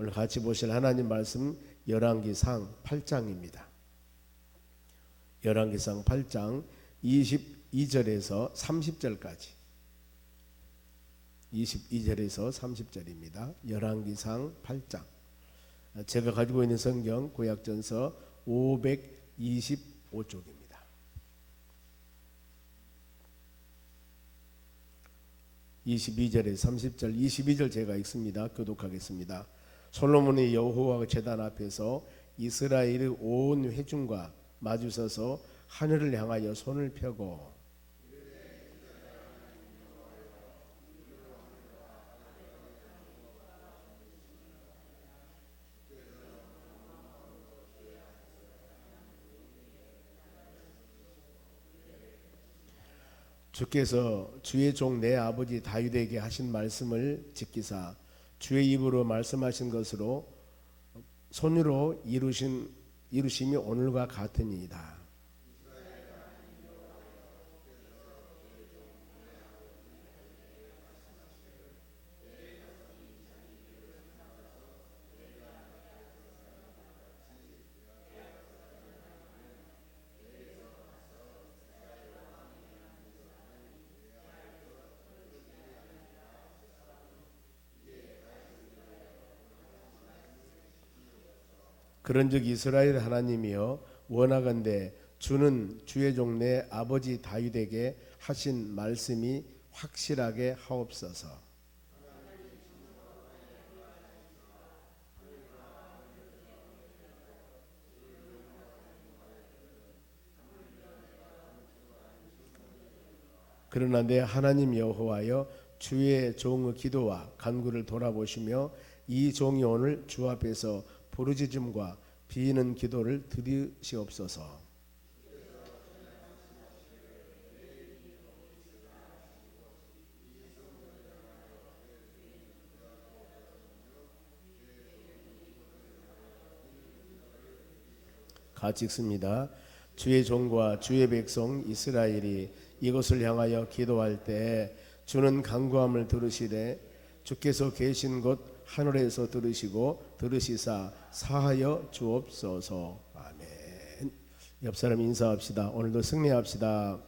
오늘 같이 보실 하나님 말씀 열왕기상 8장입니다. 열왕기상 8장 22절에서 30절까지 22절에서 30절입니다. 열왕기상 8장. 제가 가지고 있는 성경 구약전서 525쪽입니다. 22절에서 30절, 22절 제가 읽습니다. 교독하겠습니다. 솔로몬이 여호와 제단 앞에서 이스라엘의 온 회중과 마주서서 하늘을 향하여 손을 펴고 주께서 주의 종 내 아버지 다윗에게 하신 말씀을 지키사 주의 입으로 말씀하신 것으로 손으로 이루심이 오늘과 같으니이다. 그런즉 이스라엘 하나님이여 원하건대 주는 주의 종 내 아버지 다윗에게 하신 말씀이 확실하게 하옵소서. 그러나 내 하나님 여호와여 주의 종의 기도와 간구를 돌아보시며 이 종이 오늘 주 앞에서 부르짖음과 비는 기도를 들으시옵소서. 같이 읽습니다. 주의 종과 주의 백성 이스라엘이 이것을 향하여 기도할 때 주는 간구함을 들으시되 주께서 계신 곳 하늘에서 들으시사 사하여 주옵소서. 아멘. 옆 사람 인사합시다. 오늘도 승리합시다.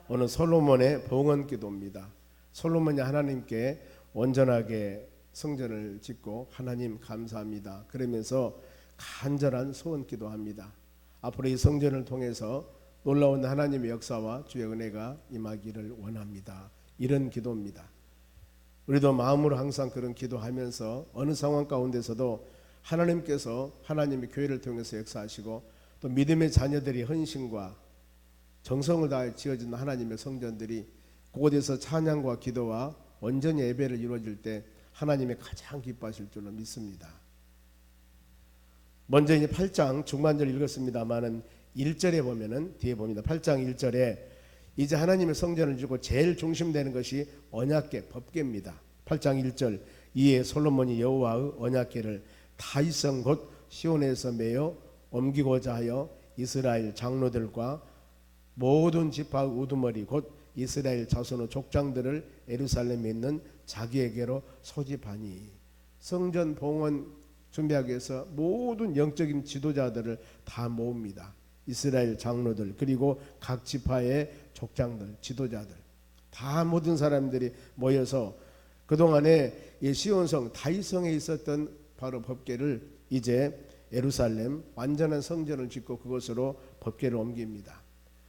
오늘 솔로몬의 봉헌 기도입니다. 솔로몬이 하나님께 온전하게 성전을 짓고 하나님 감사합니다. 그러면서 간절한 소원 기도합니다. 앞으로 이 성전을 통해서 놀라운 하나님의 역사와 주의 은혜가 임하기를 원합니다. 이런 기도입니다. 우리도 마음으로 항상 그런 기도하면서 어느 상황 가운데서도 하나님께서 하나님의 교회를 통해서 역사하시고 또 믿음의 자녀들이 헌신과 정성을 다해 지어진 하나님의 성전들이 그곳에서 찬양과 기도와 온전히 예배를 이루어질 때 하나님이 가장 기뻐하실 줄로 믿습니다. 먼저 이제 8장 중반절 읽었습니다만은 1절에 보면은 뒤에 봅니다. 8장 1절에 이제 하나님의 성전을 주고 제일 중심되는 것이 언약궤, 법궤입니다. 8장 1절 이에 솔로몬이 여호와의 언약궤를 다윗성 곧 시온에서 메어 옮기고자 하여 이스라엘 장로들과 모든 지파 우두머리 곧 이스라엘 자손의 족장들을 예루살렘에 있는 자기에게로 소집하니 성전 봉헌 준비하기 위해서 모든 영적인 지도자들을 다 모읍니다. 이스라엘 장로들 그리고 각 지파의 족장들 지도자들 다 모든 사람들이 모여서 그동안에 시온성 다윗성에 있었던 바로 법궤를 이제 예루살렘 완전한 성전을 짓고 그것으로 법궤를 옮깁니다.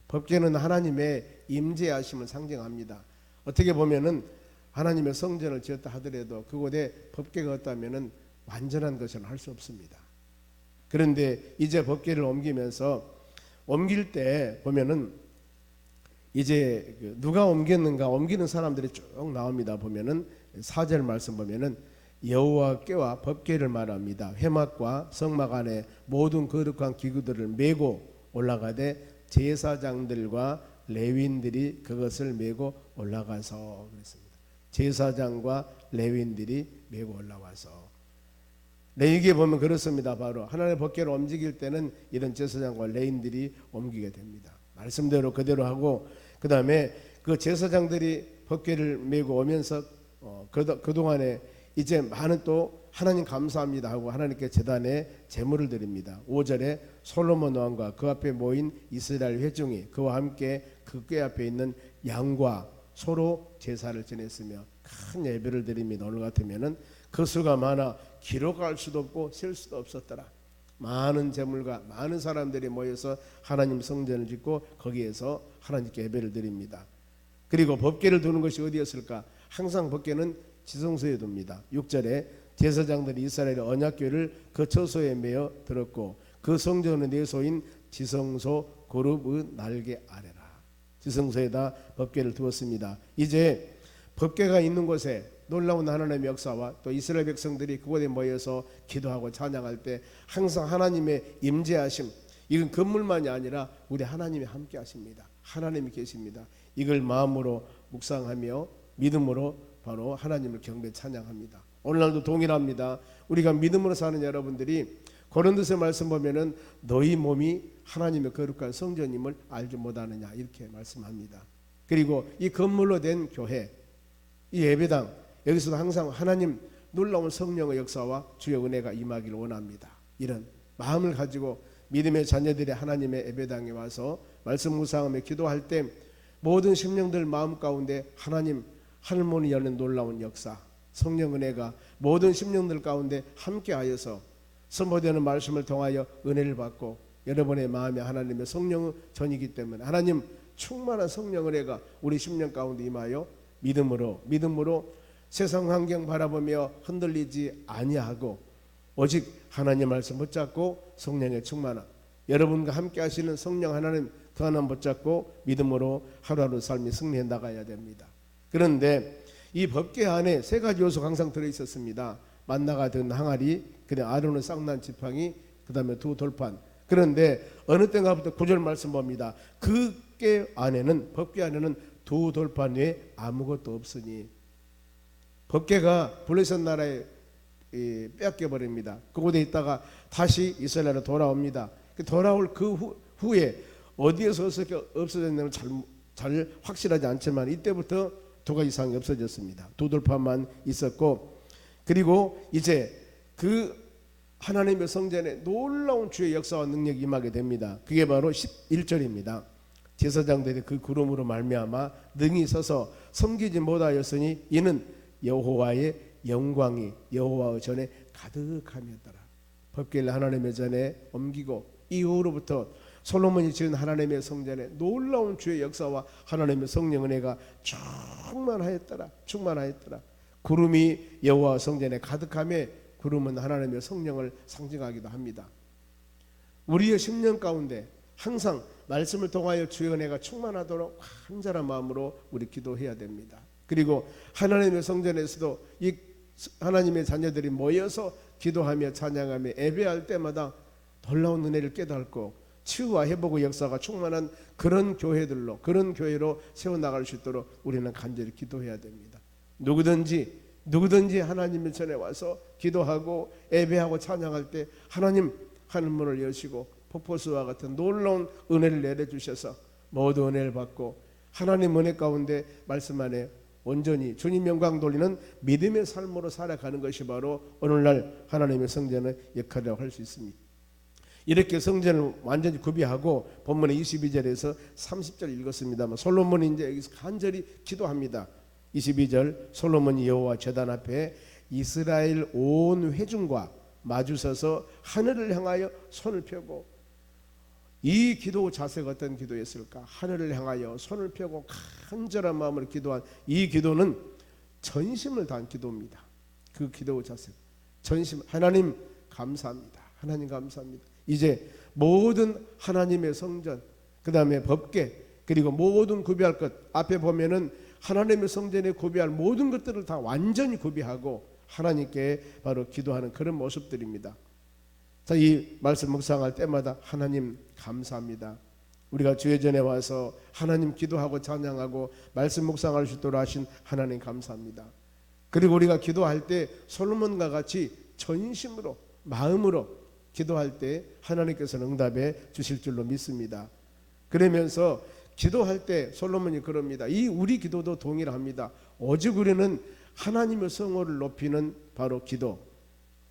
법궤는 하나님의 임재하심을 상징합니다. 어떻게 보면은 하나님의 성전을 지었다 하더라도 그곳에 법궤가 없다면은 완전한 것을 할 수 없습니다. 그런데 이제 법궤를 옮기면서 옮길 때 보면은 이제 누가 옮겼는가 옮기는 사람들이 쭉 나옵니다. 보면은 4절 말씀 보면은 여호와께와 법궤를 말합니다. 회막과 성막 안에 모든 거룩한 기구들을 메고 올라가되 제사장들과 레위인들이 그것을 메고 올라가서 그랬습니다. 제사장과 레위인들이 메고 올라와서 레위기에 보면 그렇습니다. 바로 하나님의 법궤를 움직일 때는 이런 제사장과 레위인들이 옮기게 됩니다. 말씀대로 그대로 하고 그 다음에 그 제사장들이 법궤를 메고 오면서 그동안에 이제 많은 또 하나님 감사합니다 하고 하나님께 제단에 제물을 드립니다. 5절에 솔로몬 왕과 그 앞에 모인 이스라엘 회중이 그와 함께 그 궤 앞에 있는 양과 소로 제사를 지냈으며 큰 예배를 드립니다. 오늘 같으면은 그 수가 많아 기록할 수도 없고 셀 수도 없었더라. 많은 제물과 많은 사람들이 모여서 하나님 성전을 짓고 거기에서 하나님께 예배를 드립니다. 그리고 법궤를 두는 것이 어디였을까? 항상 법궤는 지성소에 둡니다. 6절에 제사장들이 이스라엘의 언약궤를 그 처소에 메어 들었고 그 성전의 내소인 지성소 거룹의 날개 아래라. 지성소에다 법궤를 두었습니다. 이제 법궤가 있는 곳에 놀라운 하나님의 역사와 또 이스라엘 백성들이 그곳에 모여서 기도하고 찬양할 때 항상 하나님의 임재하심, 이건 건물만이 아니라 우리 하나님이 함께 하십니다. 하나님이 계십니다. 이걸 마음으로 묵상하며 믿음으로 바로 하나님을 경배 찬양합니다. 오늘날도 동일합니다. 우리가 믿음으로 사는 여러분들이 고린도서 말씀 보면은 너희 몸이 하나님의 거룩한 성전임을 알지 못하느냐 이렇게 말씀합니다. 그리고 이 건물로 된 교회, 이 예배당, 여기서도 항상 하나님 놀라운 성령의 역사와 주의 은혜가 임하기를 원합니다. 이런 마음을 가지고 믿음의 자녀들이 하나님의 예배당에 와서 말씀 묵상하며 기도할 때 모든 심령들 마음 가운데 하나님 하늘문이 열는 놀라운 역사, 성령 은혜가 모든 심령들 가운데 함께하여서 선포되는 말씀을 통하여 은혜를 받고 여러분의 마음에 하나님의 성령의 전이기 때문에 하나님 충만한 성령 은혜가 우리 심령 가운데 임하여 믿음으로 세상 환경 바라보며 흔들리지 아니하고 오직 하나님 말씀 붙잡고 성령의 충만함, 여러분과 함께 하시는 성령 하나님 그 하나님 붙잡고 믿음으로 하루하루 삶이 승리해 나가야 됩니다. 그런데 이 법궤 안에 세 가지 요소가 항상 들어있었습니다. 만나가 든 항아리, 그다음에 아론의 쌍난 지팡이, 그 다음에 두 돌판. 그런데 어느 때가부터 9절 말씀 봅니다. 그 궤 안에는, 법궤 안에는 두 돌판 외에 아무것도 없으니, 법궤가 블레셋 나라에 빼앗겨 버립니다. 그곳에 있다가 다시 이스라엘로 돌아옵니다. 돌아올 그 후에 어디에서 없어졌냐면 잘 확실하지 않지만 이때부터 두 가지 이상이 없어졌습니다. 두 돌판만 있었고, 그리고 이제 그 하나님의 성전에 놀라운 주의 역사와 능력이 임하게 됩니다. 그게 바로 11절입니다. 제사장들이 그 구름으로 말미암아 능히 서서 섬기지 못하였으니 이는 여호와의 영광이 여호와의 전에 가득함이었더라. 법궤를 하나님의 전에 옮기고 이후로부터 솔로몬이 지은 하나님의 성전에 놀라운 주의 역사와 하나님의 성령 은혜가 충만하였더라. 구름이 여호와 성전에 가득함에, 구름은 하나님의 성령을 상징하기도 합니다. 우리의 심령 가운데 항상 말씀을 통하여 주의 은혜가 충만하도록 간절한 마음으로 우리 기도해야 됩니다. 그리고 하나님의 성전에서도 이 하나님의 자녀들이 모여서 기도하며 찬양하며 예배할 때마다 놀라운 은혜를 깨닫고 치유와 회복의 역사가 충만한 그런 교회들로, 그런 교회로 세워나갈 수 있도록 우리는 간절히 기도해야 됩니다. 누구든지 하나님의 전에 와서 기도하고 예배하고 찬양할 때 하나님 하늘문을 여시고 폭포수와 같은 놀라운 은혜를 내려주셔서 모두 은혜를 받고 하나님 은혜 가운데 말씀 안에 온전히 주님 영광 돌리는 믿음의 삶으로 살아가는 것이 바로 오늘날 하나님의 성전의 역할이라고 할 수 있습니다. 이렇게 성전을 완전히 구비하고 본문의 22절에서 30절 읽었습니다만 솔로몬이 이제 여기서 간절히 기도합니다. 22절 솔로몬이 여호와 제단 앞에 이스라엘 온 회중과 마주서서 하늘을 향하여 손을 펴고, 이 기도 자세가 어떤 기도였을까? 하늘을 향하여 손을 펴고 간절한 마음으로 기도한 이 기도는 전심을 다한 기도입니다. 그 기도 자세, 전심, 하나님 감사합니다. 하나님 감사합니다. 이제 모든 하나님의 성전, 그 다음에 법궤, 그리고 모든 구비할 것, 앞에 보면은 하나님의 성전에 구비할 모든 것들을 다 완전히 구비하고 하나님께 바로 기도하는 그런 모습들입니다. 자, 이 말씀 묵상할 때마다 하나님 감사합니다. 우리가 주의 전에 와서 하나님 기도하고 찬양하고 말씀 묵상할 수 있도록 하신 하나님 감사합니다. 그리고 우리가 기도할 때 솔로몬과 같이 전심으로, 마음으로 기도할 때 하나님께서는 응답해 주실 줄로 믿습니다. 그러면서 기도할 때 솔로몬이 그럽니다. 이 우리 기도도 동일합니다. 오직 우리는 하나님의 성호를 높이는 바로 기도,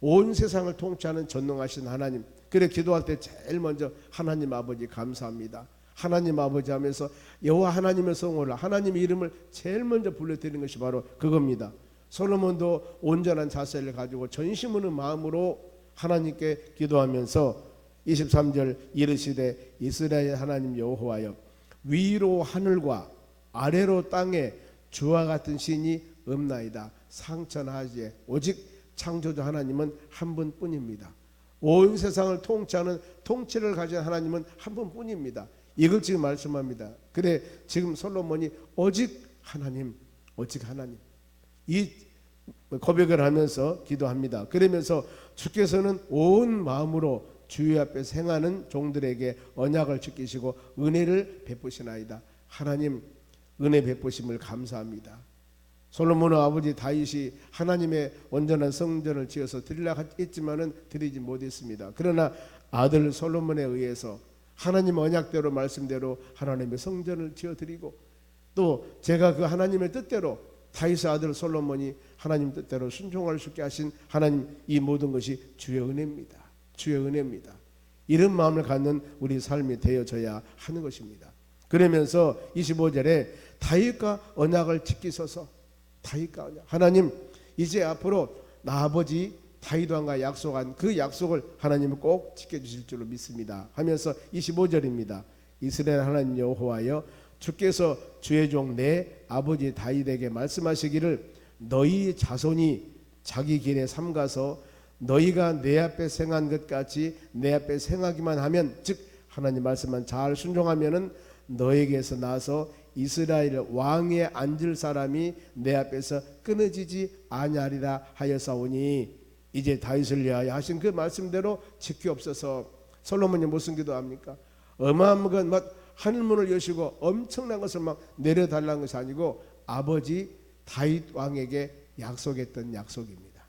온 세상을 통치하는 전능하신 하나님. 그래 기도할 때 제일 먼저 하나님 아버지 감사합니다, 하나님 아버지 하면서 여호와 하나님의 성호를, 하나님의 이름을 제일 먼저 불러드리는 것이 바로 그겁니다. 솔로몬도 온전한 자세를 가지고 전심으로 마음으로 하나님께 기도하면서 23절 이르시되 이스라엘 하나님 여호와여, 위로 하늘과 아래로 땅에 주와 같은 신이 없나이다. 상천하지에 오직 창조주 하나님은 한 분뿐입니다. 온 세상을 통치하는 통치를 가진 하나님은 한 분뿐입니다. 이걸 지금 말씀합니다. 그래 지금 솔로몬이 오직 하나님, 오직 하나님, 이 고백을 하면서 기도합니다. 그러면서 주께서는 온 마음으로 주의 앞에 행하는 종들에게 언약을 지키시고 은혜를 베푸시나이다. 하나님 은혜 베푸심을 감사합니다. 솔로몬의 아버지 다윗이 하나님의 온전한 성전을 지어서 드리려고 했지만은 드리지 못했습니다. 그러나 아들 솔로몬에 의해서 하나님 언약대로 말씀대로 하나님의 성전을 지어드리고, 또 제가 그 하나님의 뜻대로 다윗의 아들 솔로몬이 하나님 뜻대로 순종할 수 있게 하신 하나님, 이 모든 것이 주의 은혜입니다. 주의 은혜입니다. 이런 마음을 갖는 우리 삶이 되어져야 하는 것입니다. 그러면서 25절에 다윗과 언약을 지키소서. 다윗과 언약, 하나님 이제 앞으로 나 아버지 다윗 왕과 약속한 그 약속을 하나님은 꼭 지켜주실 줄로 믿습니다 하면서 25절입니다. 이스라엘 하나님 여호와여, 주께서 주의 종 내 아버지 다윗에게 말씀하시기를 너희 자손이 자기 길에 삼가서 너희가 내 앞에 생한 것 같이 내 앞에 생하기만 하면, 즉 하나님 말씀만 잘 순종하면은 너에게서 나서 이스라엘 왕에 앉을 사람이 내 앞에서 끊어지지 아니하리라 하여사오니, 이제 다윗을 위하여 하신 그 말씀대로 지키옵소서. 솔로몬이 무슨 기도합니까? 어마어마한 하늘문을 여시고 엄청난 것을 막 내려달라는 것이 아니고 아버지 다윗 왕에게 약속했던 약속입니다.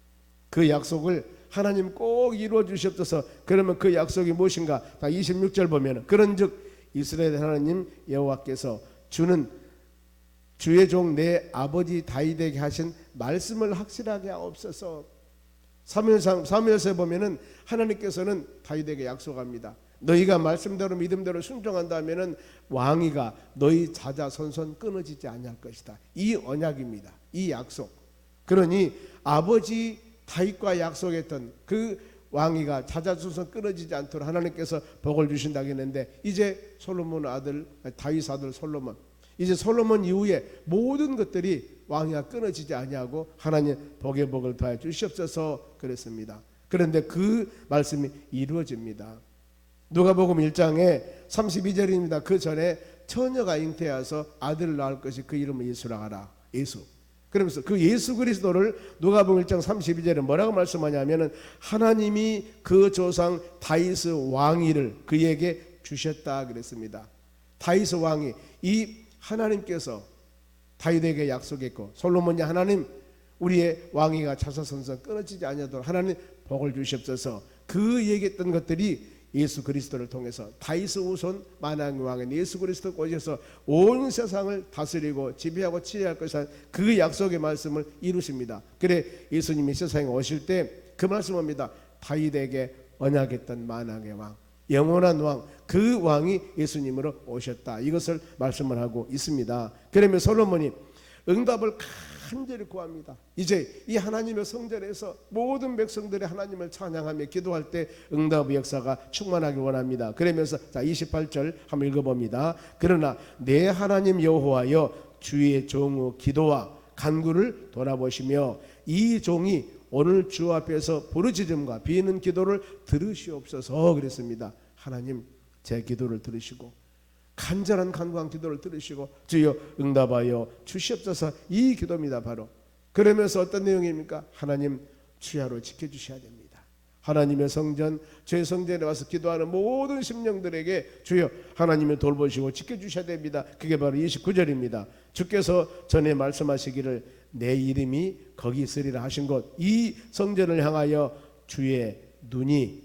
그 약속을 하나님 꼭 이루어 주시옵소서. 그러면 그 약속이 무엇인가? 26절 보면 그런즉 이스라엘 하나님 여호와께서 주는 주의 종 내 아버지 다윗에게 하신 말씀을 확실하게 하옵소서. 사무엘서에 보면은 하나님께서는 다윗에게 약속합니다. 너희가 말씀대로 믿음대로 순종한다면은 왕위가 너희 자자손손 끊어지지 아니할 것이다. 이 언약입니다. 이 약속. 그러니 아버지 다윗과 약속했던 그 왕위가 자자손손 끊어지지 않도록 하나님께서 복을 주신다고 했는데, 이제 솔로몬 아들 다윗 아들 솔로몬, 이제 솔로몬 이후에 모든 것들이 왕위가 끊어지지 아니하고 하나님 복의 복을 더해 주시옵소서 그랬습니다. 그런데 그 말씀이 이루어집니다. 누가복음 1장에 32절입니다. 그 전에 처녀가 잉태하여서 아들을 낳을 것이 그 이름을 예수라 하라. 예수. 그러면서 그 예수 그리스도를 누가복음 1장 32절에 뭐라고 말씀하냐면은 하나님이 그 조상 다윗의 왕위를 그에게 주셨다 그랬습니다. 다윗의 왕위, 이 하나님께서 다윗에게 약속했고, 솔로몬이 하나님 우리의 왕위가 자자손손 끊어지지 아니하도록 하나님 복을 주시옵소서. 그 얘기했던 것들이 예수 그리스도를 통해서 다윗의 후손 만왕의 왕인 예수 그리스도 오셔서 온 세상을 다스리고 지배하고 치유할 것이라는 그 약속의 말씀을 이루십니다. 그래 예수님이 세상에 오실 때 그 말씀합니다. 다윗에게 언약했던 만왕의 왕, 영원한 왕, 그 왕이 예수님으로 오셨다. 이것을 말씀을 하고 있습니다. 그러면 솔로몬이 응답을 간절히 구합니다. 이제 이 하나님의 성전에서 모든 백성들이 하나님을 찬양하며 기도할 때 응답의 역사가 충만하길 원합니다. 그러면서 28절 한번 읽어봅니다. 그러나 내 하나님 여호와여, 주의 종의 기도와 간구를 돌아보시며 이 종이 오늘 주 앞에서 부르짖음과 비는 기도를 들으시옵소서 그랬습니다. 하나님 제 기도를 들으시고 간절한 간구한 기도를 들으시고 주여 응답하여 주시옵소서, 이 기도입니다. 바로 그러면서 어떤 내용입니까? 하나님 주야로 지켜주셔야 됩니다. 하나님의 성전, 제 성전에 와서 기도하는 모든 심령들에게 주여 하나님이 돌보시고 지켜주셔야 됩니다. 그게 바로 29절입니다. 주께서 전에 말씀하시기를 내 이름이 거기 있으리라 하신 곳, 이 성전을 향하여 주의 눈이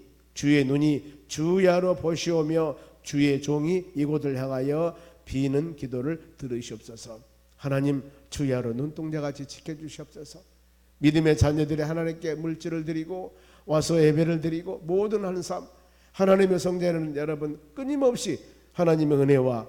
주야로 보시오며 주의 종이 이곳을 향하여 비는 기도를 들으시옵소서. 하나님 주야로 눈동자같이 지켜주시옵소서. 믿음의 자녀들이 하나님께 물질을 드리고 와서 예배를 드리고 모든 하는 삶, 하나님의 성전에는 여러분 끊임없이 하나님의 은혜와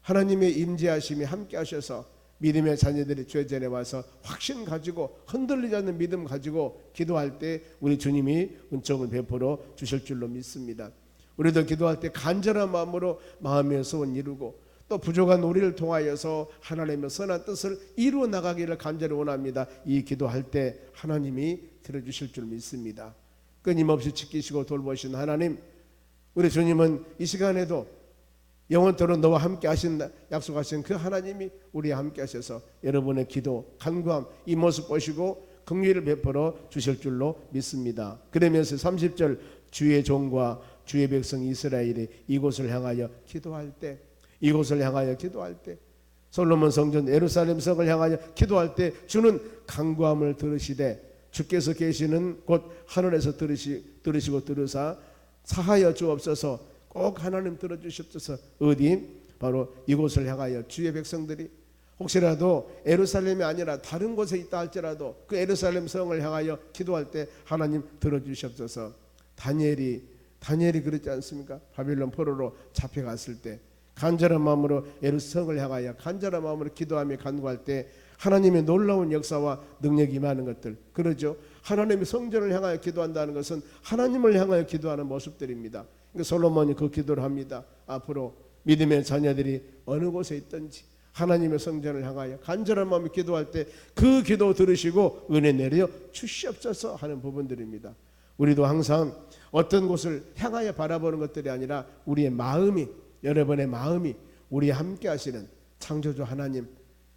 하나님의 임재하심이 함께 하셔서 믿음의 자녀들이 주의 전에 와서 확신 가지고 흔들리지 않는 믿음 가지고 기도할 때 우리 주님이 은총을 베풀어 주실 줄로 믿습니다. 우리도 기도할 때 간절한 마음으로 마음의 소원 이루고 또 부족한 우리를 통하여서 하나님의 선한 뜻을 이루어 나가기를 간절히 원합니다. 이 기도할 때 하나님이 들어주실 줄 믿습니다. 끊임없이 지키시고 돌보신 하나님, 우리 주님은 이 시간에도 영원토록 너와 함께 하신다 약속하신 그 하나님이 우리와 함께 하셔서 여러분의 기도, 간구함 이 모습 보시고 긍휼을 베풀어 주실 줄로 믿습니다. 그러면서 30절 주의 종과 주의 백성 이스라엘이 이곳을 향하여 기도할 때, 이곳을 향하여 기도할 때, 솔로몬 성전 예루살렘 성을 향하여 기도할 때 주는 간구함을 들으시되 주께서 계시는 곳 하늘에서 들으시고 들으사 사하여 주옵소서. 꼭 하나님 들어주시옵소서. 어디? 바로 이곳을 향하여 주의 백성들이 혹시라도 예루살렘이 아니라 다른 곳에 있다 할지라도 그 예루살렘 성을 향하여 기도할 때 하나님 들어주시옵소서. 다니엘이 그렇지 않습니까? 바빌론 포로로 잡혀갔을 때 간절한 마음으로 예루살렘을 향하여 간절한 마음으로 기도하며 간구할 때 하나님의 놀라운 역사와 능력이 임하는 것들, 그러죠. 하나님의 성전을 향하여 기도한다는 것은 하나님을 향하여 기도하는 모습들입니다. 그러니까 솔로몬이 그 기도를 합니다. 앞으로 믿음의 자녀들이 어느 곳에 있든지 하나님의 성전을 향하여 간절한 마음으로 기도할 때 그 기도 들으시고 은혜 내려 주시옵소서 하는 부분들입니다. 우리도 항상 어떤 곳을 향하여 바라보는 것들이 아니라 우리의 마음이, 여러분의 마음이 우리 함께 하시는 창조주 하나님,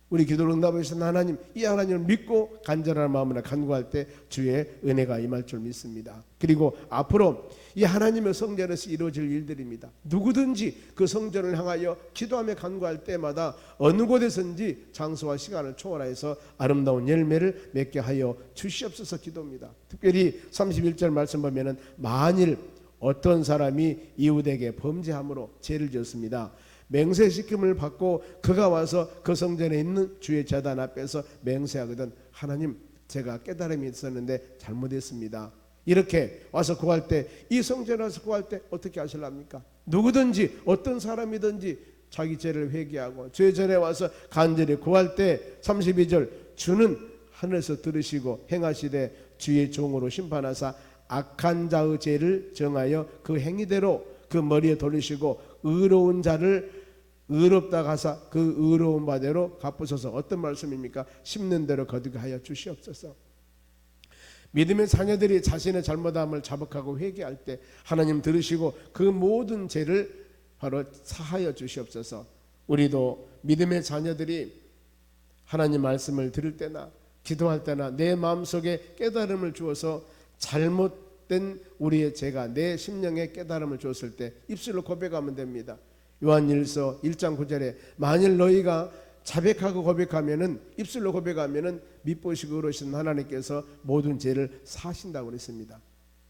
우리 기도를 응답해 주신 하나님, 이 하나님을 믿고 간절한 마음으로 간구할 때 주의 은혜가 임할 줄 믿습니다. 그리고 앞으로 이 하나님의 성전에서 이루어질 일들입니다. 누구든지 그 성전을 향하여 기도하며 간구할 때마다 어느 곳에서든지 장소와 시간을 초월해서 아름다운 열매를 맺게 하여 주시옵소서 기도입니다. 특별히 31절 말씀 보면은 만일 어떤 사람이 이웃에게 범죄함으로 죄를 지었습니다. 맹세시킴을 받고 그가 와서 그 성전에 있는 주의 제단 앞에서 맹세하거든 하나님 제가 깨달음이 있었는데 잘못했습니다. 이렇게 와서 구할 때, 이 성전에 와서 구할 때 어떻게 하실랍니까? 누구든지 어떤 사람이든지 자기 죄를 회개하고 주의 전에 와서 간절히 구할 때 32절 주는 하늘에서 들으시고 행하시되 주의 종으로 심판하사 악한 자의 죄를 정하여 그 행위대로 그 머리에 돌리시고 의로운 자를 의롭다 하사 그 의로운 바대로 갚으소서. 어떤 말씀입니까? 심는 대로 거두게 하여 주시옵소서. 믿음의 자녀들이 자신의 잘못함을 자복하고 회개할 때 하나님 들으시고 그 모든 죄를 바로 사하여 주시옵소서. 우리도 믿음의 자녀들이 하나님 말씀을 들을 때나 기도할 때나 내 마음속에 깨달음을 주어서 잘못된 우리의 죄가 내 심령에 깨달음을 주었을 때 입술로 고백하면 됩니다. 요한일서 1장 9절에 만일 너희가 자백하고 고백하면은, 입술로 고백하면은 미쁘시고 의로우신 하나님께서 모든 죄를 사하신다고 그랬습니다.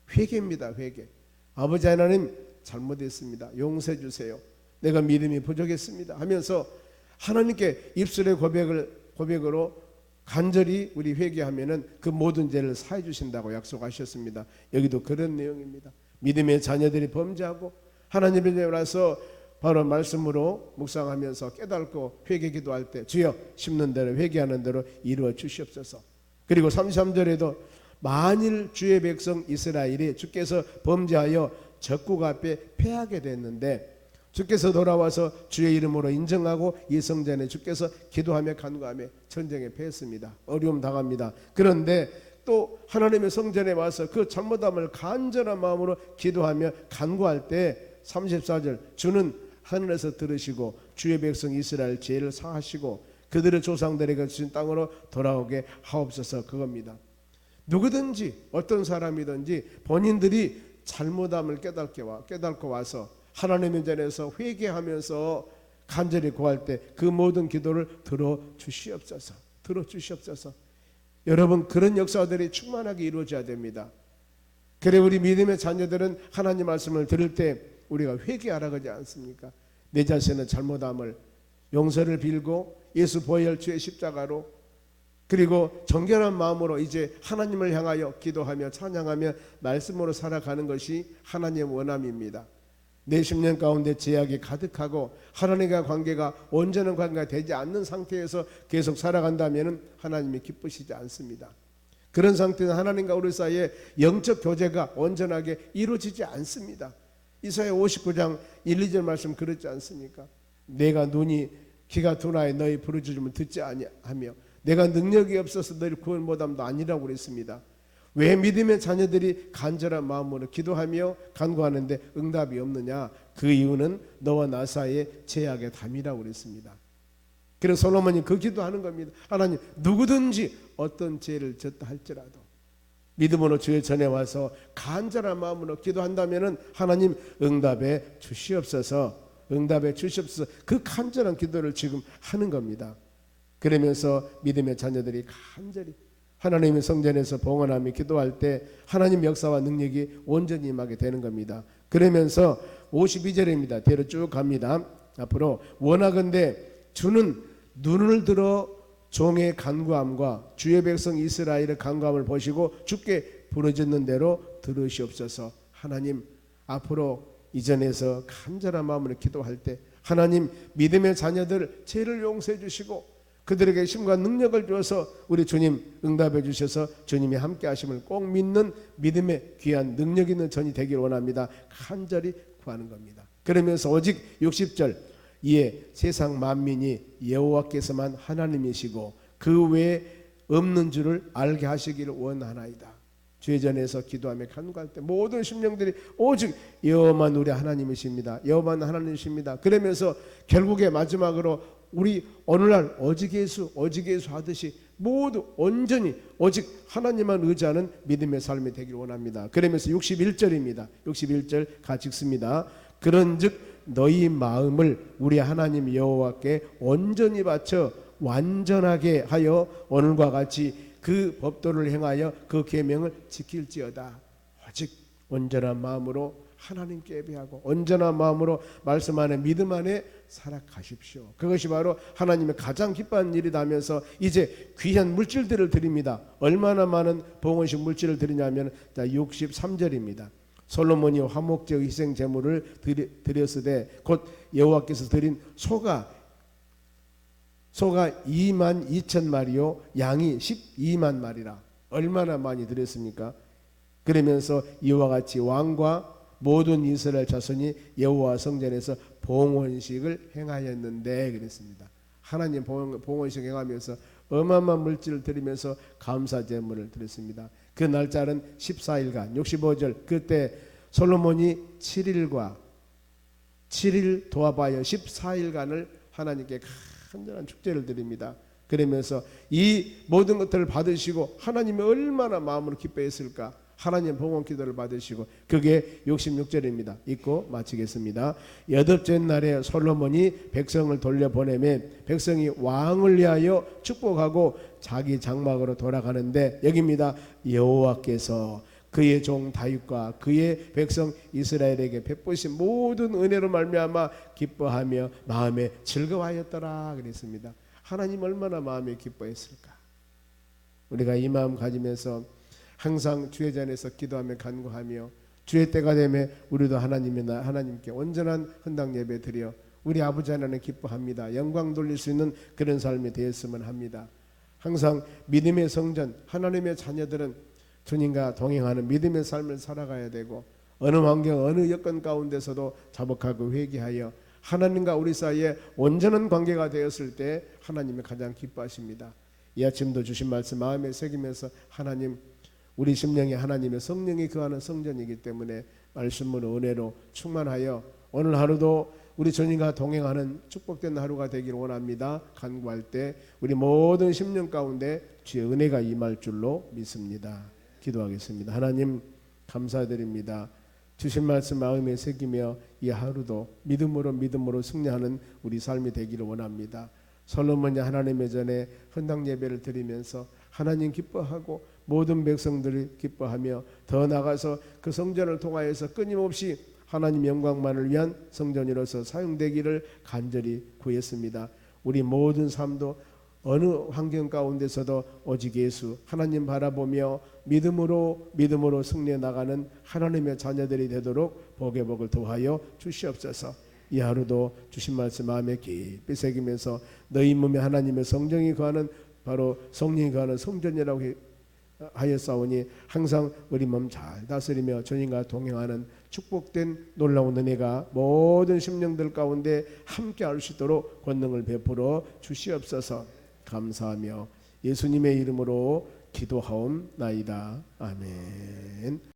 회개입니다. 회개. 아버지 하나님 잘못했습니다. 용서해 주세요. 내가 믿음이 부족했습니다 하면서 하나님께 입술의 고백으로 간절히 우리 회개하면은 그 모든 죄를 사해 주신다고 약속하셨습니다. 여기도 그런 내용입니다. 믿음의 자녀들이 범죄하고 하나님의 전에 와서 바로 말씀으로 묵상하면서 깨닫고 회개 기도할 때 주여 심는 대로 회개하는 대로 이루어 주시옵소서. 그리고 33절에도 만일 주의 백성 이스라엘이 주께서 범죄하여 적국 앞에 패하게 됐는데 주께서 돌아와서 주의 이름으로 인정하고 이 성전에 주께서 기도하며 간구하며 전쟁에 패했습니다. 어려움 당합니다. 그런데 또 하나님의 성전에 와서 그 잘못함을 간절한 마음으로 기도하며 간구할 때 34절 주는 하늘에서 들으시고 주의 백성 이스라엘 죄를 사하시고 그들의 조상들에게 주신 땅으로 돌아오게 하옵소서. 그겁니다. 누구든지 어떤 사람이든지 본인들이 잘못함을 깨닫고 와서 하나님의 전에서 회개하면서 간절히 구할 때 그 모든 기도를 들어주시옵소서. 들어주시옵소서. 여러분 그런 역사들이 충만하게 이루어져야 됩니다. 그래 우리 믿음의 자녀들은 하나님 말씀을 들을 때 우리가 회개하라 그러지 않습니까? 내 자신의 잘못함을 용서를 빌고 예수 보혈 주의 십자가로, 그리고 정결한 마음으로 이제 하나님을 향하여 기도하며 찬양하며 말씀으로 살아가는 것이 하나님의 원함입니다. 내 심령 가운데 제약이 가득하고 하나님과 관계가 온전한 관계가 되지 않는 상태에서 계속 살아간다면 하나님이 기쁘시지 않습니다. 그런 상태는 하나님과 우리 사이에 영적 교제가 온전하게 이루어지지 않습니다. 이사야 59장 1, 2절 말씀 그렇지 않습니까? 내가 눈이 귀가 둔하여 너희 부르짖음을 듣지 아니하며 내가 능력이 없어서 너희를 구원 못함도 아니라고 그랬습니다. 왜 믿음의 자녀들이 간절한 마음으로 기도하며 간구하는데 응답이 없느냐? 그 이유는 너와 나 사이의 제약의 담이라고 그랬습니다. 그래서 솔로몬이 그 기도하는 겁니다. 하나님, 누구든지 어떤 죄를 졌다 할지라도 믿음으로 주의 전에 와서 간절한 마음으로 기도한다면 하나님 응답해 주시옵소서, 응답해 주시옵소서. 그 간절한 기도를 지금 하는 겁니다. 그러면서 믿음의 자녀들이 간절히 하나님의 성전에서 봉헌하며 기도할 때 하나님 역사와 능력이 온전히 임하게 되는 겁니다. 그러면서 52절입니다. 뒤로 쭉 갑니다. 앞으로 원하건대 주는 눈을 들어 종의 간구함과 주의 백성 이스라엘의 간구함을 보시고 주께 부르짖는 대로 들으시옵소서. 하나님, 앞으로 이전에서 간절한 마음으로 기도할 때 하나님 믿음의 자녀들 죄를 용서해 주시고 그들에게 힘과 능력을 주어서 우리 주님 응답해 주셔서 주님이 함께 하심을 꼭 믿는 믿음의 귀한 능력 있는 전이 되길 원합니다. 간절히 구하는 겁니다. 그러면서 오직 60절, 이에 세상 만민이 여호와께서만 하나님이시고 그 외에 없는 줄을 알게 하시기를 원하나이다. 주의 전에서 기도하며 간구할 때 모든 심령들이 오직 여호와만 우리 하나님이십니다. 여호와만 하나님이십니다. 그러면서 결국에 마지막으로 우리 오늘날 오직예수 하듯이 모두 온전히 오직 하나님만 의지하는 믿음의 삶이 되길 원합니다. 그러면서 61절입니다. 61절 같이 읽습니다. 그런즉 너희 마음을 우리 하나님 여호와께 온전히 바쳐 완전하게 하여 오늘과 같이 그 법도를 행하여 그 계명을 지킬지어다. 오직 온전한 마음으로 하나님께 예배하고 온전한 마음으로 말씀 안에 믿음 안에 살아가십시오. 그것이 바로 하나님의 가장 기뻐하는 일이라면서 이제 귀한 물질들을 드립니다. 얼마나 많은 봉헌식 물질을 드리냐면 63절입니다. 솔로몬이 화목제 희생 제물을 드렸으되 곧 여호와께서 드린 소가 2만 2천 마리요 양이 12만 마리라. 얼마나 많이 드렸습니까? 그러면서 이와 같이 왕과 모든 이스라엘 자손이 여호와 성전에서 봉헌식을 행하였는데 그랬습니다. 하나님 봉헌식 행하면서 어마어마한 물질을 드리면서 감사 제물을 드렸습니다. 그 날짜는 14일간 65절 그때 솔로몬이 7일 도합하여 14일간을 하나님께 간절한 축제를 드립니다. 그러면서 이 모든 것들을 받으시고 하나님이 얼마나 마음으로 기뻐했을까. 하나님 봉헌 기도를 받으시고 그게 66절입니다. 읽고 마치겠습니다. 여덟째 날에 솔로몬이 백성을 돌려보내며 백성이 왕을 위하여 축복하고 자기 장막으로 돌아가는데 여기입니다. 여호와께서 그의 종 다윗과 그의 백성 이스라엘에게 베푸신 모든 은혜로 말미암아 기뻐하며 마음에 즐거워하였더라 그랬습니다. 하나님 얼마나 마음에 기뻐했을까. 우리가 이 마음 가지면서 항상 주의 전에서 기도하며 간구하며 주의 때가 되면 우리도 하나님께 온전한 헌당 예배 드려 우리 아버지 하나님 기뻐합니다. 영광 돌릴 수 있는 그런 삶이 되었으면 합니다. 항상 믿음의 성전 하나님의 자녀들은 주님과 동행하는 믿음의 삶을 살아가야 되고 어느 환경 어느 여건 가운데서도 자복하고 회개하여 하나님과 우리 사이에 온전한 관계가 되었을 때 하나님이 가장 기뻐하십니다. 이 아침도 주신 말씀 마음에 새기면서 하나님 우리 심령이 하나님의 성령이 거하는 성전이기 때문에 말씀으로 은혜로 충만하여 오늘 하루도 우리 주님과 동행하는 축복된 하루가 되기를 원합니다. 간구할 때 우리 모든 심령 가운데 주의 은혜가 임할 줄로 믿습니다. 기도하겠습니다. 하나님 감사드립니다. 주신 말씀 마음에 새기며 이 하루도 믿음으로 승리하는 우리 삶이 되기를 원합니다. 솔로몬이 하나님의 전에 헌당 예배를 드리면서 하나님 기뻐하고 모든 백성들이 기뻐하며 더 나아가서 그 성전을 통하여서 끊임없이 하나님 영광만을 위한 성전으로서 사용되기를 간절히 구했습니다. 우리 모든 삶도 어느 환경 가운데서도 오직 예수 하나님 바라보며 믿음으로 승리해 나가는 하나님의 자녀들이 되도록 복의 복을 더하여 주시옵소서. 이 하루도 주신 말씀 마음에 깊이 새기면서 너희 몸에 하나님의 성령이 거하는 바로 성령이 거하는 성전이라고 하였사오니 항상 우리 몸 잘 다스리며 주님과 동행하는 축복된 놀라운 은혜가 모든 심령들 가운데 함께 할 수 있도록 권능을 베풀어 주시옵소서. 감사하며 예수님의 이름으로 기도하옵나이다. 아멘.